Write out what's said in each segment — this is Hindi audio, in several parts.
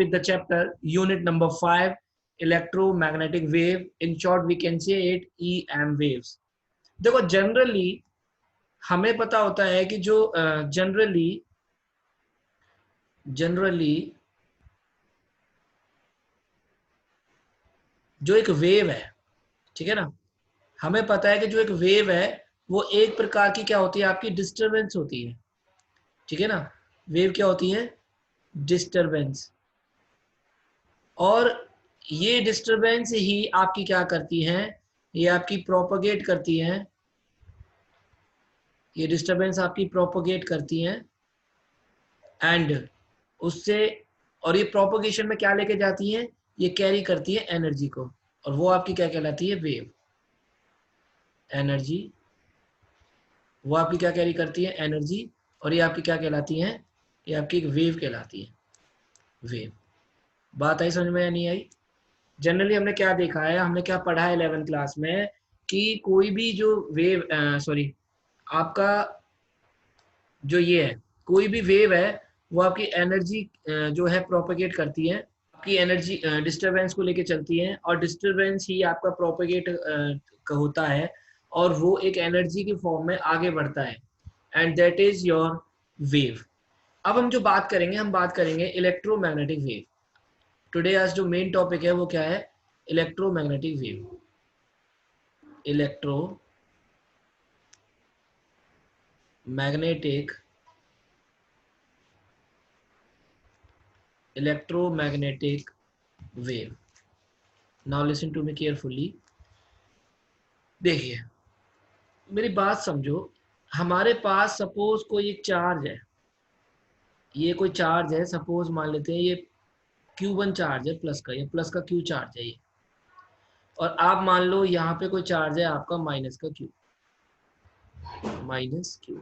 with the chapter unit number 5 electromagnetic wave. In short we can say it EM waves. देखो जनरली हमें पता होता है कि जो जनरली जो एक वेव है, ठीक है ना, हमें पता है कि जो एक वेव है वो एक प्रकार की क्या होती है, आपकी डिस्टरबेंस होती है, ठीक है ना। वेव क्या होती है, डिस्टरबेंस। और ये डिस्टरबेंस ही आपकी क्या करती हैं, ये आपकी प्रोपगेट करती हैं, ये डिस्टरबेंस आपकी प्रोपगेट करती हैं एंड उससे, और ये प्रोपगेशन में क्या लेके जाती हैं, ये कैरी करती है एनर्जी को, और वो आपकी क्या कहलाती है, वेव। एनर्जी, वो आपकी क्या कैरी करती है, एनर्जी, और ये आपकी क्या कहलाती है, ये आपकी एक वेव कहलाती है, वेव। बात आई समझ में या नहीं आई? जनरली हमने क्या देखा है, हमने क्या पढ़ा है 11th क्लास में कि कोई भी जो वेव सॉरी आपका जो ये है, कोई भी वेव है वो आपकी एनर्जी जो है प्रोपेगेट करती है, आपकी एनर्जी डिस्टरबेंस को लेके चलती है, और डिस्टरबेंस ही आपका प्रोपेगेट होता है, और वो एक एनर्जी की फॉर्म में आगे बढ़ता है, and that is your wave. अब हम जो बात करेंगे, हम बात करेंगे इलेक्ट्रोमैग्नेटिक वेव। टुडे आज जो मेन टॉपिक है वो क्या है, electromagnetic wave. Electromagnetic wave. Now listen to me carefully. देखिए मेरी बात समझो, हमारे पास सपोज कोई एक चार्ज है, ये कोई चार्ज है, सपोज मान लेते हैं ये Q1 चार्ज है प्लस का, ये प्लस का Q चार्ज है ये, और आप मान लो यहाँ पे कोई चार्ज है आपका माइनस का Q, माइनस Q।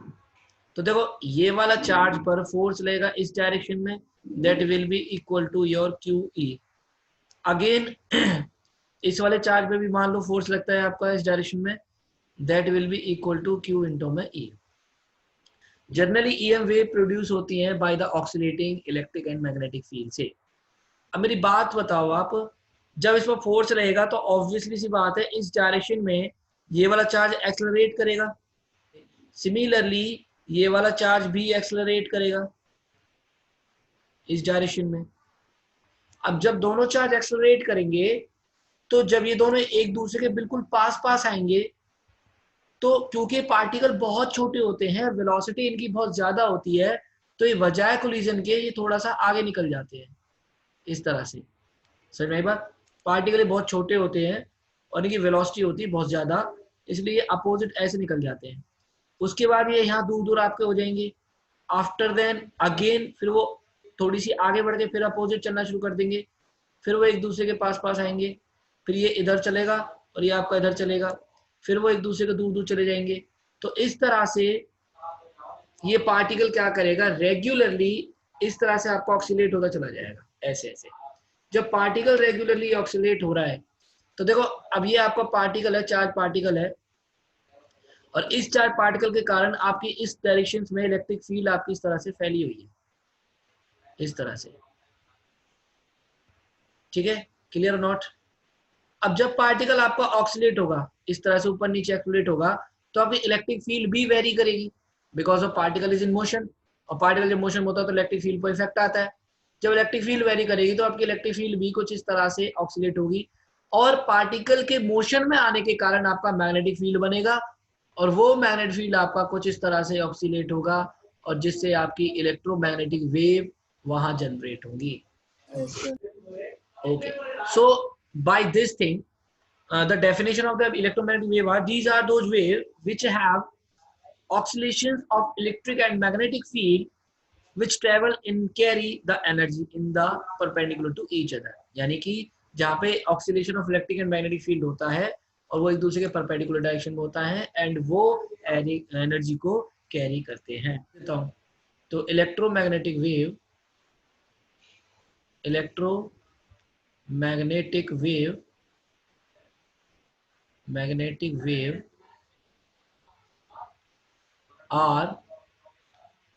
तो देखो ये वाला चार्ज पर फोर्स लगेगा इस डायरेक्शन में, that will be equal to your QE। Again इस वाले चार्ज पे भी मान लो फोर्स लगता है आपका इस डायरेक्शन में, that will be equal to Q into में E। Generally EM wave produce होती हैं by the oscillating electric and magnetic field से। अब मेरी बात बताओ आप, जब इस पर फोर्स रहेगा तो ऑब्वियसली सी बात है इस डायरेक्शन में ये वाला चार्ज एक्सेलरेट करेगा, सिमिलरली ये वाला चार्ज भी एक्सेलरेट करेगा इस डायरेक्शन में। अब जब दोनों चार्ज एक्सेलरेट करेंगे तो जब ये दोनों एक दूसरे के बिल्कुल पास पास आएंगे, तो क्योंकि पार्टिकल बहुत छोटे होते हैं, वेलोसिटी इनकी बहुत ज्यादा होती है, तो ये बजाय कोलिजन के ये थोड़ा सा आगे निकल जाते हैं इस तरह से। समझ में आई बात? पार्टिकल बहुत छोटे होते हैं और इनकी वेलोसिटी होती है बहुत ज्यादा, इसलिए ये अपोजिट ऐसे निकल जाते हैं। उसके बाद ये यहाँ दूर दूर आपके हो जाएंगे। आफ्टर देन अगेन फिर वो थोड़ी सी आगे बढ़ के फिर अपोजिट चलना शुरू कर देंगे, फिर वो एक दूसरे के पास पास आएंगे, फिर ये इधर चलेगा और ये आपका इधर चलेगा, फिर वो एक दूसरे के दूर दूर चले जाएंगे। तो इस तरह से ये पार्टिकल क्या करेगा, रेगुलरली इस तरह से आपका ऑक्सीलेट होता चला जाएगा, ऐसे ऐसे। जब पार्टिकल रेगुलरली ऑक्सीलेट हो रहा है, तो देखो अब ये आपका पार्टिकल है, चार्ज पार्टिकल है, और इस चार्ज पार्टिकल के कारण आपकी इस डायरेक्शन में इलेक्ट्रिक फील्ड आपकी इस तरह से फैली हुई है, इस तरह से। ठीक है, क्लियर और नॉट? अब जब पार्टिकल आपका ऑक्सीलेट होगा, इस तरह से ऊपर नीचे एक्सलेट होगा, तो आपकी इलेक्ट्रिक फील्ड भी वेरी करेगी, because of particle is in motion, और पार्टिकल जब मोशन होता है तो इलेक्ट्रिक फील्ड पर इफेक्ट आता है। जब इलेक्ट्रिक फील्ड वेरी करेगी तो आपकी इलेक्ट्रिक फील्ड भी कुछ इस तरह से ऑक्सीलेट होगी, और पार्टिकल के मोशन में आने के कारण आपका मैग्नेटिक फील्ड बनेगा, और वो मैग्नेटिक फील्ड आपका कुछ इस तरह से ऑक्सीलेट होगा, और जिससे आपकी इलेक्ट्रोमैग्नेटिक वेव वहां जनरेट होगी। Okay, so by this thing, the definition of the electromagnetic wave are, these are those waves which have oscillations of electric and magnetic field which travel and carry the energy in the perpendicular to each other। यानी कि जहाँ पे oscillation of electric and magnetic field होता है और वो एक दूसरे के परपेंडिकुलर डायरेक्शन में होता है, एंड वो एनर्जी को कैरी करते हैं। तो electromagnetic wave are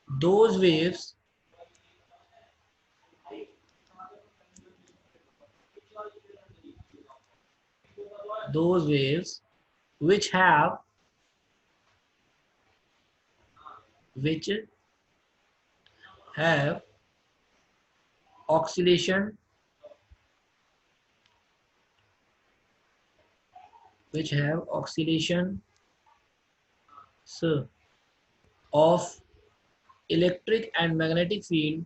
those waves those waves which have oscillation of electric and magnetic field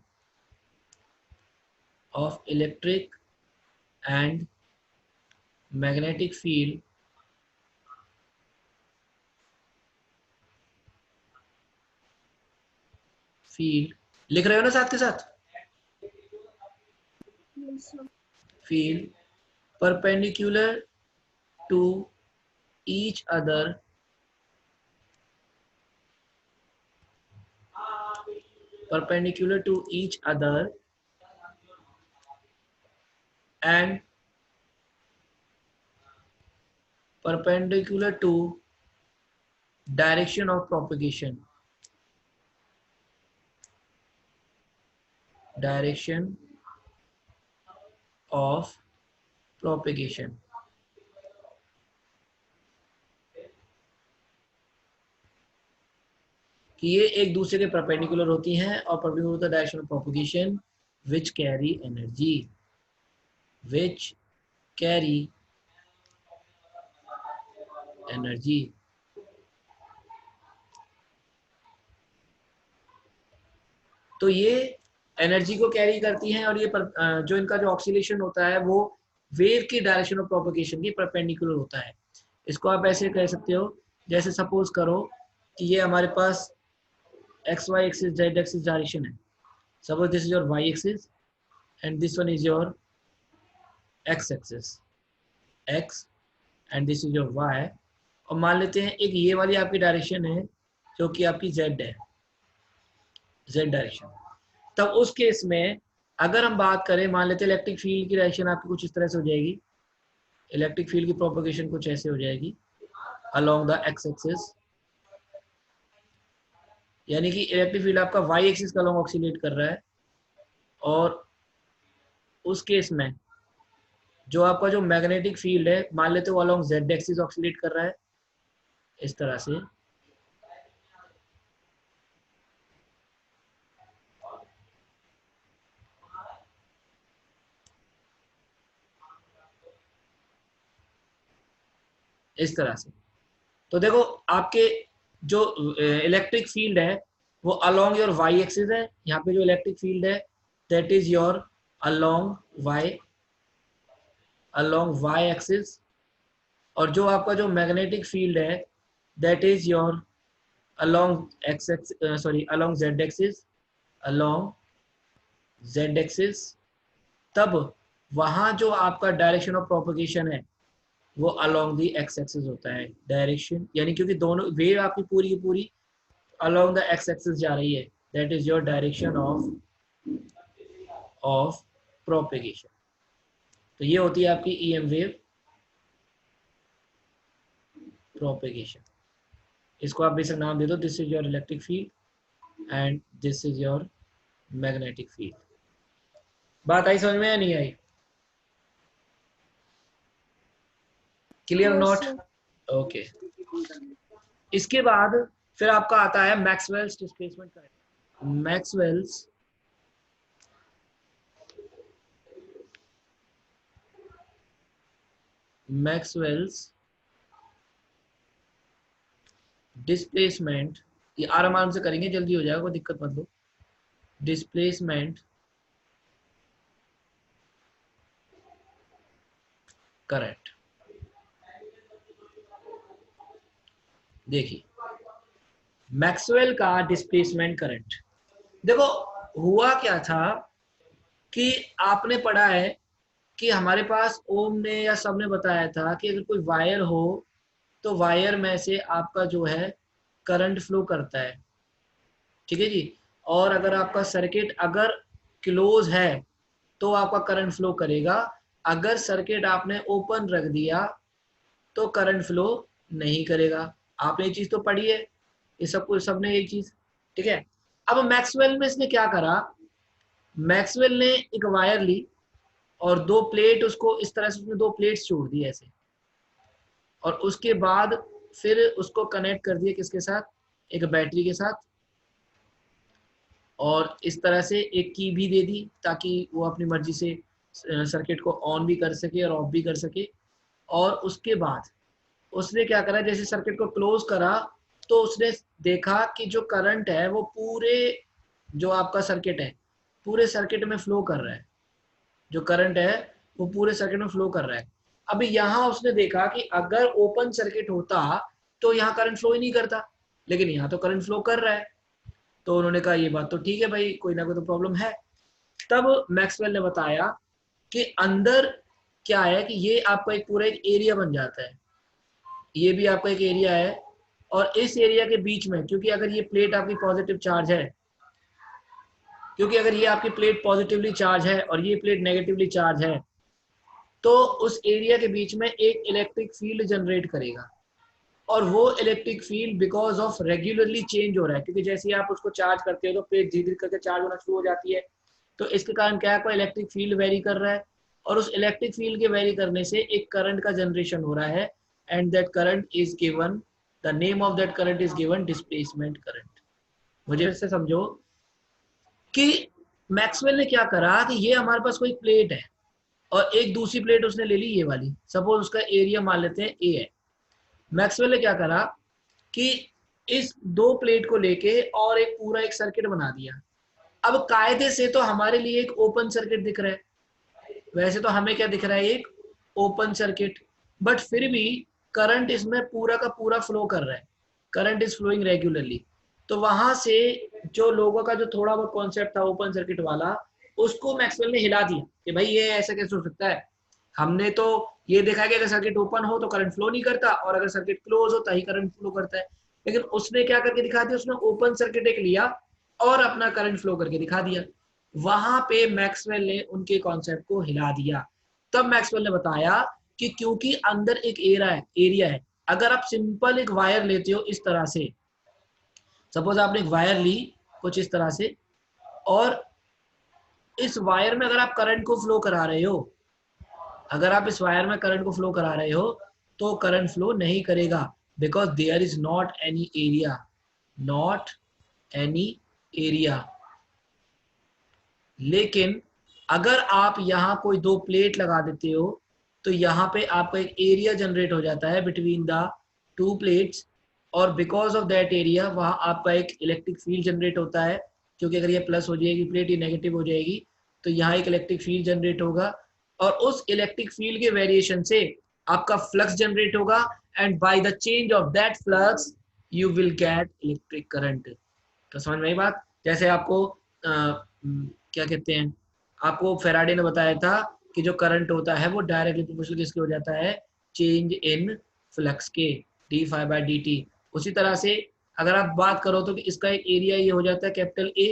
field लिख रहे हो ना साथ के साथ? field perpendicular to each other and perpendicular to direction of propagation. कि ये एक दूसरे के परपेंडिकुलर होती हैं और perpendicular to the direction of propagation which carry energy. तो ये एनर्जी को कैरी करती हैं और ये जो इनका जो ऑक्सीलेशन होता है वो वेव की डायरेक्शन ऑफ प्रोपगेशन की परपेंडिकुलर होता है. इसको आप ऐसे कह सकते हो, जैसे सपोज करो कि ये हमारे पास X Y axis Z axis direction है. Suppose this is your Y axis and this one is your X axis X and this is your Y. और मान लेते हैं एक ये वाली आपकी डायरेक्शन है जो कि आपकी जेड है, जेड डायरेक्शन. तब उस केस में अगर हम बात करें, मान लेते हैं इलेक्ट्रिक फील्ड की डायरेक्शन आपकी कुछ इस तरह से हो जाएगी. इलेक्ट्रिक फील्ड की प्रोपगेशन कुछ ऐसे हो जाएगी अलोंग द एक्स एक्सिस, यानी कि इलेक्ट्रिक फील्ड आपका वाई एक्सिस का अलोंग ऑक्सीलेट कर रहा है. और उस केस में जो आपका जो मैग्नेटिक फील्ड है मान लेते हो अलोंग जेड एक्सिस ऑक्सीलेट कर रहा है इस तरह से. इस तरह से. तो देखो आपके जो इलेक्ट्रिक फील्ड है वो अलोंग योर वाई एक्सिस है. यहाँ पे जो इलेक्ट्रिक फील्ड है that is your along Y axis. और जो आपका जो मैग्नेटिक फील्ड है that is your along along Z axis. तब वहां जो आपका डायरेक्शन ऑफ प्रोपगेशन है वो अलोंग दी एक्स एक्सिस होता है. डायरेक्शन यानी क्योंकि दोनों वेव आपकी पूरी की पूरी अलोंग द एक्स एक्सिस जा रही है, that is your direction of propagation. तो ये होती है आपकी ईएम वेव प्रोपगेशन. इसको आप बेसिक नाम दे दो, this is your electric field and this is your magnetic field. बात आई समझ में या नहीं आई? Clear not? ओके. इसके बाद फिर आपका आता है Maxwell's displacement current. Maxwell's displacement. ये आराम से करेंगे, जल्दी हो जाएगा, कोई दिक्कत मत लो. Displacement current. देखिए मैक्सवेल का डिस्प्लेसमेंट करंट. देखो हुआ क्या था कि आपने पढ़ा है कि हमारे पास ओम ने या सबने बताया था कि अगर कोई वायर हो तो वायर में से आपका जो है करंट फ्लो करता है. ठीक है जी. और अगर आपका सर्किट अगर क्लोज है तो आपका करंट फ्लो करेगा. अगर सर्किट आपने ओपन रख दिया तो करंट फ्लो नहीं करेगा. आपने ये चीज तो पढ़ी है, ये सबने ये चीज. ठीक है. अब मैक्सवेल में इसने क्या करा, मैक्सवेल ने एक वायर ली और दो प्लेट उसको इस तरह से उसने दो प्लेट्स जोड़ दी ऐसे. और उसके बाद फिर उसको कनेक्ट कर दिया किसके साथ, एक बैटरी के साथ, और इस तरह से एक की भी दे दी ताकि वो अपनी मर्जी से सर्किट को ऑन भी कर सके और ऑफ भी कर सके। और उसके बाद उसने क्या करा, जैसे सर्किट को क्लोज करा तो उसने देखा कि जो करंट है वो पूरे जो आपका सर्किट है पूरे सर्किट में फ्लो कर रहा है, जो करंट है वो पूरे सर्किट में फ्लो कर रहा है। अभी यहाँ उसने देखा कि अगर ओपन सर्किट होता तो यहाँ करंट फ्लो ही नहीं करता, लेकिन यहाँ तो करंट फ्लो कर रहा है। तो उन्होंने कहा ये बात तो ठीक है भाई, कोई ना कोई तो प्रॉब्लम है। तब मैक्सवेल ने बताया कि अंदर क्या है कि ये आपका एक पूरा एक एरिया बन जाता है, ये भी आपका एक एरिया है, और इस एरिया के बीच में क्योंकि अगर ये प्लेट आपकी पॉजिटिव चार्ज है, क्योंकि अगर ये आपकी प्लेट पॉजिटिवली चार्ज है और ये प्लेट नेगेटिवली चार्ज है, तो उस एरिया के बीच में एक इलेक्ट्रिक फील्ड जनरेट करेगा। और वो electric field because of regularly change हो रहा है, क्योंकि जैसे ही आप उसको चार्ज करते हो तो प्लेट धीरे धीरे करके चार्ज होना शुरू हो जाती है। तो इसके कारण क्या है, कोई इलेक्ट्रिक फील्ड वेरी कर रहा है, और उस इलेक्ट्रिक फील्ड के वेरी करने से एक करंट का जनरेशन हो रहा है, and that current is given, the name of that current is given displacement current. मुझे इससे समझो कि मैक्सवेल ने क्या करा कि ये हमारे पास कोई प्लेट है और एक दूसरी प्लेट उसने ले ली ये वाली, सपोज उसका एरिया मान लेते हैं ए है। मैक्सवेल ने क्या करा कि इस दो प्लेट को लेके और एक पूरा एक सर्किट बना दिया। अब कायदे से तो हमारे लिए एक ओपन सर्किट दिख रहा है, वैसे तो हमें क्या दिख रहा है, एक ओपन सर्किट, बट फिर भी करंट इसमें पूरा का पूरा फ्लो कर रहा है, करंट इज फ्लोइंग रेगुलरली। तो वहां से जो लोगों का जो थोड़ा बहुत कॉन्सेप्ट था ओपन सर्किट वाला, उसको मैक्सवेल ने हिला दिया कि भाई ये ऐसा कैसे हो सकता है, हमने तो ये देखा कि अगर सर्किट ओपन हो तो करंट फ्लो नहीं करता, और अगर सर्किट क्लोज हो तभी करंट फ्लो करता है। लेकिन उसने क्या करके दिखा दिया, उसने ओपन सर्किट एक लिया और अपना करंट फ्लो करके दिखा दिया। वहां पे मैक्सवेल ने उनके कॉन्सेप्ट को हिला दिया। तब मैक्सवेल ने बताया कि क्योंकि अंदर एक एरिया है, अगर आप सिंपल एक वायर लेते हो इस तरह से, सपोज आपने एक वायर ली कुछ इस तरह से, और इस वायर में अगर आप करंट को फ्लो करा रहे हो, अगर आप इस वायर में करंट को फ्लो करा रहे हो तो करंट फ्लो नहीं करेगा, because there is not any area, not any area. लेकिन अगर आप यहाँ कोई दो प्लेट लगा देते हो तो यहाँ पे आपका एक एरिया जनरेट हो जाता है बिटवीन द टू प्लेट्स, और बिकॉज ऑफ दैट एरिया वहाँ आपका एक इलेक्ट्रिक फील्ड जनरेट होता है, क्योंकि अगर ये प्लस हो जाएगी प्लेट, ये नेगेटिव हो जाएगी, तो यहाँ एक इलेक्ट्रिक फील्ड जनरेट होगा, और उस इलेक्ट्रिक फील्ड के वेरिएशन से आपका फ्लक्स जनरेट होगा, and by the change of that flux you will get electric current. तो समझ में आई बात। जैसे आपको क्या कहते हैं, आपको फेराडे ने बताया था कि जो करंट होता है वो डायरेक्टली प्रोपोर्शनल किसके हो जाता है, चेंज इन फ्लक्स के, D phi by D T. उसी तरह से अगर आप बात करो तो कि इसका एक एरिया ये हो जाता है कैपिटल ए।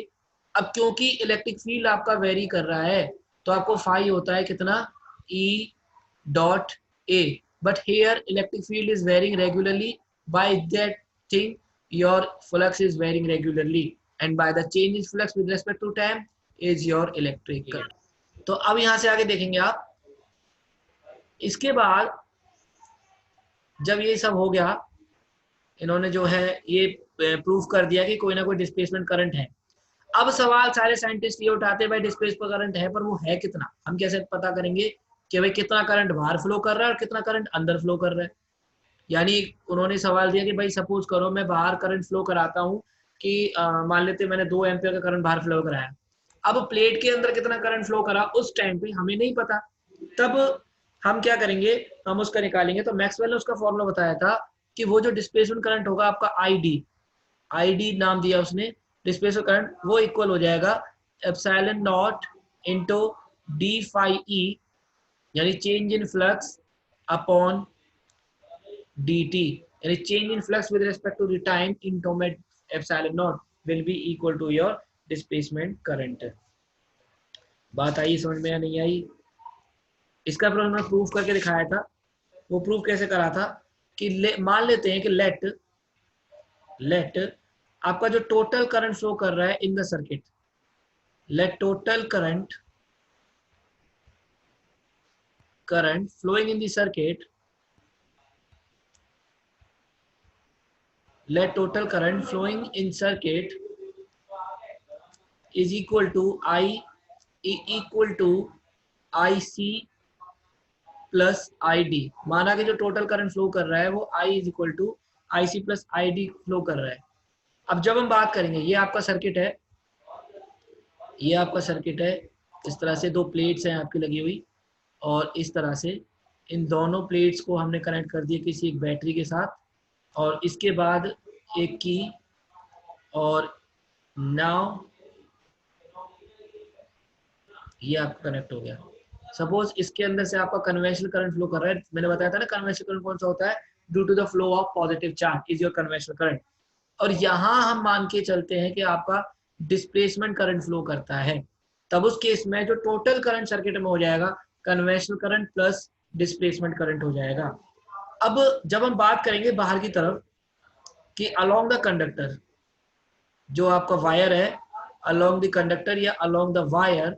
अब क्योंकि इलेक्ट्रिक फील्ड आपका वेरी कर रहा है तो आपको फाई होता है कितना, E dot A, but here electric field is varying regularly, by that thing your flux is varying regularly, and by the change in flux with respect to time is your electric current। तो अब यहां से आगे देखेंगे आप, इसके बाद जब ये सब हो गया, इन्होंने जो है ये प्रूफ कर दिया कि कोई ना कोई डिस्प्लेसमेंट करंट है। अब सवाल सारे साइंटिस्ट ये उठाते हैं भाई डिस्प्लेसमेंट करंट है पर वो है कितना, हम कैसे पता करेंगे कि भाई कितना करंट बाहर फ्लो कर रहा है और कितना करंट अंदर फ्लो कर रहा है। यानी उन्होंने सवाल दिया कि भाई सपोज करो मैं बाहर करंट फ्लो कराता हूँ कि मान लेते मैंने 2 एम्पियर का करंट बाहर फ्लो कराया, अब प्लेट के अंदर कितना करंट फ्लो करा उस टाइम पे हमें नहीं पता। तब हम क्या करेंगे, हम उसका निकालेंगे। तो मैक्सवेल ने उसका फॉर्मूला बताया था कि वो जो डिस्प्लेसमेंट करंट होगा आपका आईडी, आईडी नाम दिया उसने डिस्प्लेसमेंट करंट, वो इक्वल हो जाएगा epsilon naught into D phi E, यानी change in flux upon dt, यानी change in flux with respect to the time into में epsilon naught will be equal to your displacement current. बात आई समझ में या नहीं आई? इसका मैं प्रूफ करके दिखाया था। वो प्रूफ कैसे करा था कि मान लेते हैं कि लेट आपका जो टोटल करंट फ्लो कर रहा है in the circuit, let total current flowing in the circuit let total current flowing in circuit is equal to equal to IC प्लस ID। माना कि जो टोटल करंट फ्लो कर रहा है वो I is equal to IC प्लस ID फ्लो कर रहा है। अब जब हम बात करेंगे, ये आपका सर्किट है, ये आपका सर्किट है, इस तरह से दो प्लेट्स हैं आपकी लगी हुई, और इस तरह से इन दोनों प्लेट्स को हमने कनेक्ट कर दिया किसी एक बैटरी के साथ, और इसके बाद एक की, और नाउ ये आपका कनेक्ट हो गया। सपोज इसके अंदर से आपका कन्वेंशनल करंट फ्लो कर रहा है, मैंने बताया था ना कन्वेंशनल करंट कौन सा होता है, due to the flow of positive charge is your conventional current. और यहाँ हम मान के चलते हैं कि आपका डिस्प्लेसमेंट करंट फ्लो करता है, तब उस केस में जो टोटल करंट सर्किट में हो जाएगा conventional current plus displacement current हो जाएगा। अब जब हम बात करेंगे बाहर की तरफ कि अलोंग द कंडक्टर, जो आपका वायर है अलोंग द कंडक्टर या अलोंग द वायर,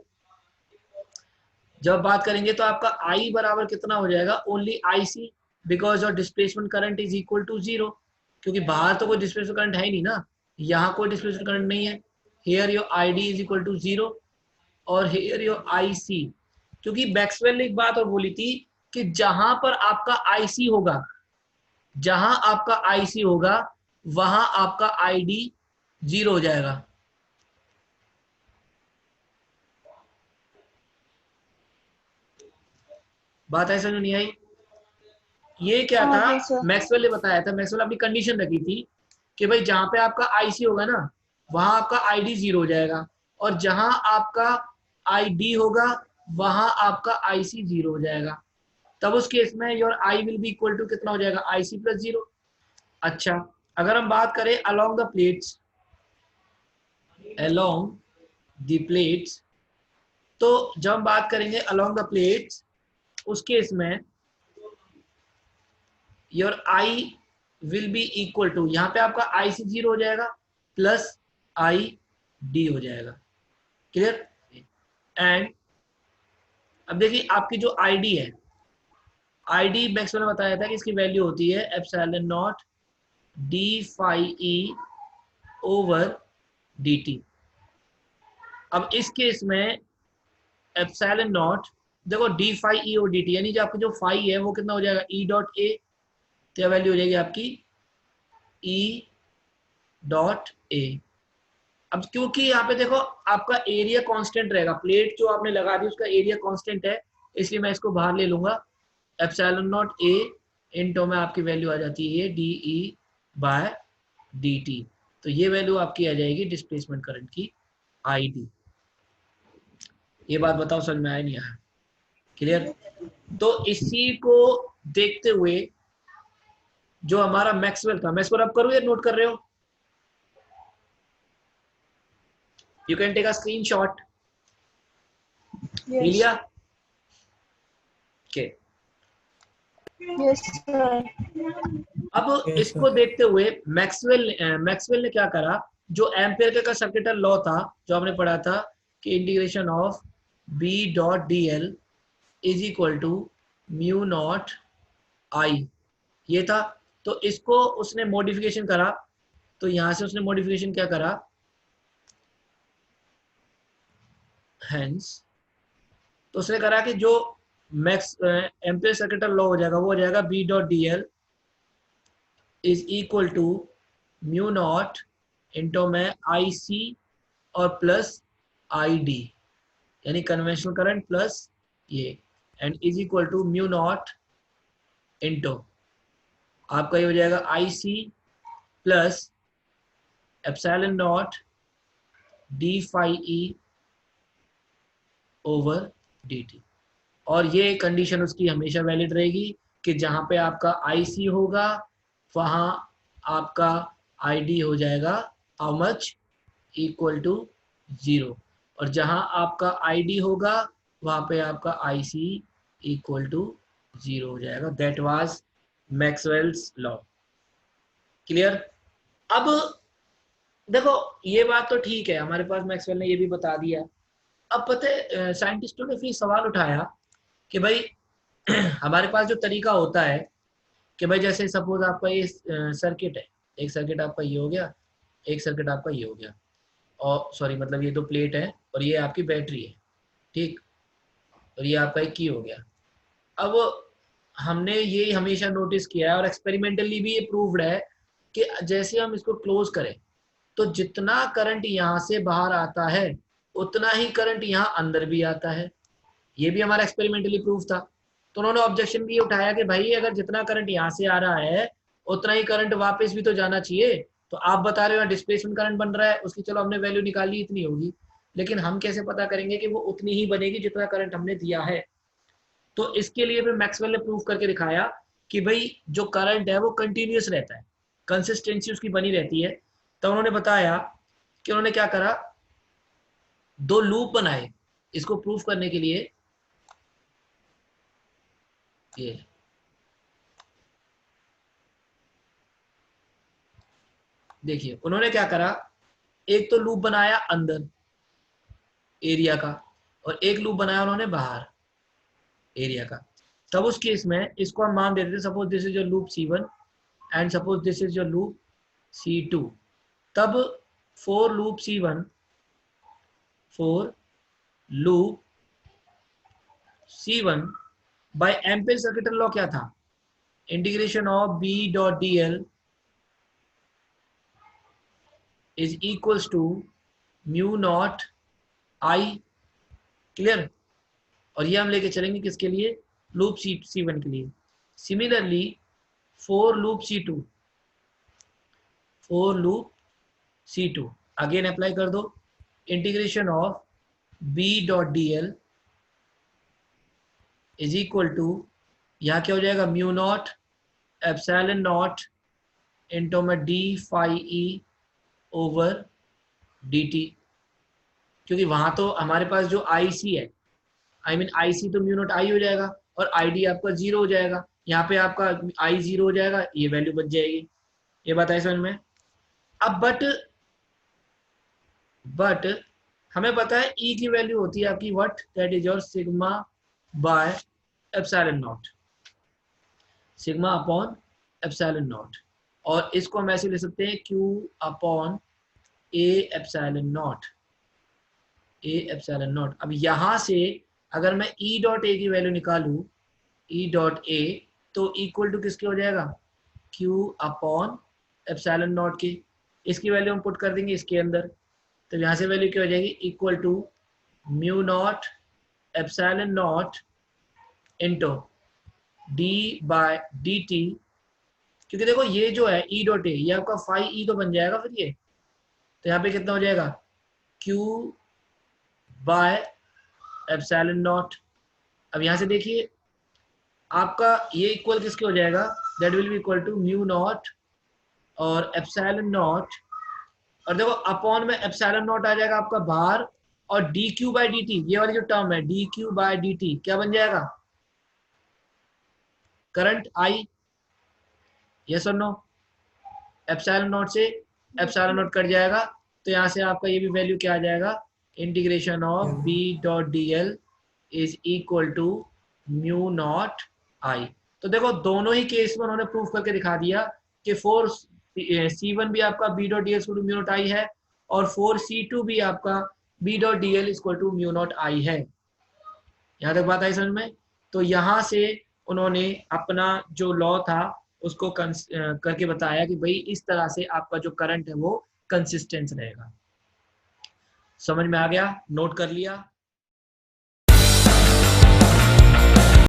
जब बात करेंगे तो आपका I बराबर कितना हो जाएगा, only IC, because your displacement current is equal to 0, क्योंकि बाहर तो कोई डिस्प्लेसमेंट करंट है ही नहीं ना, यहाँ कोई डिस्प्लेसमेंट करंट नहीं है। Here your ID is equal to 0 और हियर योर IC, क्योंकि मैक्सवेल ने एक बात और बोली थी कि जहां पर आपका IC होगा, जहां आपका IC होगा वहां आपका ID 0 हो जाएगा। बात ऐसा नहीं आई? ये क्या था, मैक्सवेल ने बताया था, मैक्सवेल अपनी कंडीशन रखी थी कि भाई जहां पे आपका आईसी होगा ना वहां आपका आईडी 0 हो जाएगा, और जहां आपका आईडी होगा वहां आपका आईसी 0 हो जाएगा। तब उस केस में your I will be equal to कितना हो जाएगा, आईसी प्लस 0। अच्छा, अगर हम बात करें along the plates, along the plates, तो जब हम बात करेंगे अलोंग द प्लेट्स उस केस में your I will be equal to, यहाँ पे आपका IC 0 हो जाएगा प्लस ID हो जाएगा। क्लियर? एंड अब देखिए आपकी जो ID है, ID मैक्सवेल ने बताया था कि इसकी वैल्यू होती है epsilon naught d phi e over dt। अब इस केस में एप्सिलॉन नॉट, देखो d phi e और dt, यानी जो आपकी जो phi है वो कितना हो जाएगा E डॉट A, तो वैल्यू हो जाएगी आपकी E डॉट A। अब क्योंकि यहाँ पे देखो आपका एरिया कांस्टेंट रहेगा, प्लेट जो आपने लगा दी उसका एरिया कांस्टेंट है, इसलिए मैं इसको बाहर ले लूंगा, एप्सिलॉन नॉट A इनटू में आपकी वैल्यू आ जाती है DE बाय dt। तो ये वैल्यू आपकी आ जाएगी डिस्प्लेसमेंट करंट की ID। ये बात बताओ समझ में आया नहीं आया? क्लियर? तो इसी को देखते हुए जो हमारा मैक्सवेल था, मैक्सवेल अब करो या नोट कर रहे हो? You can take a screenshot. लिया? ओके। Yes sir. अब इसको देखते हुए मैक्सवेल ने क्या करा, जो एम्पियर का सर्किटल लॉ था जो हमने पढ़ा था कि integration of B dot DL is equal to mu naught I, ये था। तो इसको उसने मॉडिफिकेशन करा, तो यहां से उसने मॉडिफिकेशन क्या करा, हेंस तो उसने करा कि जो मैक्स एम्पियर सर्किटल लॉ हो जाएगा वो हो जाएगा B dot DL is equal to mu naught into में IC और प्लस ID, यानी कन्वेंशनल करंट प्लस ये, and is equal to mu naught into आपका ये हो जाएगा IC plus epsilon naught d phi e over dt। और ये कंडीशन उसकी हमेशा वैलिड रहेगी कि जहां पे आपका IC होगा वहां आपका ID हो जाएगा हाउ मच, इक्वल टू 0, और जहां आपका ID होगा वहां पे आपका IC इक्वल टू 0 हो जाएगा। That was Maxwell's law. Clear? अब देखो ये बात तो ठीक है, हमारे पास मैक्सवेल ने ये भी बता दिया। अब पता है साइंटिस्टों ने फिर सवाल उठाया कि भाई हमारे पास जो तरीका होता है कि भाई जैसे सपोज आपका ये सर्किट है, एक सर्किट आपका ये हो गया, एक सर्किट आपका ये हो गया, और सॉरी मतलब ये 2 प्लेट है और ये आपकी बैटरी है, ठीक, और ये आपका एक की हो गया। अब हमने ये हमेशा नोटिस किया है और एक्सपेरिमेंटली भी ये प्रूव्ड है कि जैसे हम इसको क्लोज करें तो जितना करंट यहाँ से बाहर आता है उतना ही करंट यहाँ अंदर भी आता है। ये भी हमारा एक्सपेरिमेंटली प्रूफ था। तो उन्होंने ऑब्जेक्शन भी उठाया कि भाई अगर जितना करंट यहाँ से आ रहा है उतना ही करंट वापस भी तो जाना चाहिए। तो आप बता रहे हो डिस्प्लेसमेंट करंट बन रहा है, उसकी चलो हमने वैल्यू निकाली इतनी होगी, लेकिन हम कैसे पता करेंगे कि वो उतनी ही बनेगी जितना करंट हमने दिया है। तो इसके लिए भी मैक्सवेल ने प्रूव करके दिखाया कि भाई जो करंट है वो कंटिन्यूस रहता है, कंसिस्टेंसी उसकी बनी रहती है। तो उन्होंने बताया कि उन्होंने क्या करा, 2 लूप बनाए इसको प्रूव करने के लिए। ये देखिए उन्होंने क्या करा, एक तो लूप बनाया अंदर एरिया का और एक लूप बनाया उन्होंने बाहर एरिया का। तब उस केस में इसको हम मान देते थे, suppose this is your loop C1 and suppose this is your loop C2। तब for loop C1, for loop C1 by ampere circuit law क्या था, integration of B dot DL is equals to mu naught I। Clear. और ये हम लेके चलेंगे किसके लिए, लूप C1 के लिए। Similarly for loop C2, for loop C2 again apply कर दो, integration of B dot DL is equal to, यहाँ क्या हो जाएगा, mu naught epsilon naught into में d phi E over dt। क्योंकि वहां तो हमारे पास जो IC है, आई मीन IC तो म्यू नॉट I हो जाएगा और ID आपका 0 हो जाएगा। यहाँ पे आपका I 0 हो जाएगा, ये वैल्यू बच जाएगी। ये बात है समझ में। अब बट हमें पता है E की वैल्यू होती है आपकी what, that is your sigma by epsilon not, sigma upon epsilon naught. और इसको हम ऐसे ले सकते हैं Q upon A epsilon not, A epsilon not. अब यहां से अगर मैं E डॉट A की वैल्यू निकालू, E डॉट A तो इक्वल टू किसके हो जाएगा, Q अपॉन एप्सिलॉन नॉट की। इसकी वैल्यू हम पुट कर देंगे इसके अंदर, तो यहाँ से वैल्यू क्या हो जाएगी, equal to mu naught epsilon naught into D by dt। क्योंकि देखो ये जो है E डॉट A ये आपका फाई E तो बन जाएगा फिर ये, तो यहाँ पे कितना हो जाएगा, Q बाय एप्सिलॉन नॉट। अब यहाँ से देखिए आपका ये इक्वल किसके हो जाएगा, that will be equal to mu naught और एप्सिलॉन नॉट, और देखो अपॉन में एप्सिलॉन नॉट आ जाएगा आपका बाहर, और D Q by D T, ये वाली जो टर्म है D Q by D T क्या बन जाएगा, करंट आई। यस और नो, एप्सिलॉन नॉट से एप्सिलॉन नॉट कट जाएगा, तो यहाँ से आपका ये भी वैल्यू क्या आ जाएगा, integration of B dot D L is equal to mu naught I. तो देखो दोनों ही केस में उन्होंने प्रूफ करके दिखा दिया कि फोर C1 भी आपका B dot D L mu naught I है और 4C2 भी आपका B dot D L equal to mu naught I है। यहाँ तक बात आई समझ में। तो यहाँ से उन्होंने अपना जो लॉ था उसको करके बताया कि भाई इस तरह से आपका जो करंट है वो कंसिस्टेंट रहेगा। समझ में आ गया, नोट कर लिया।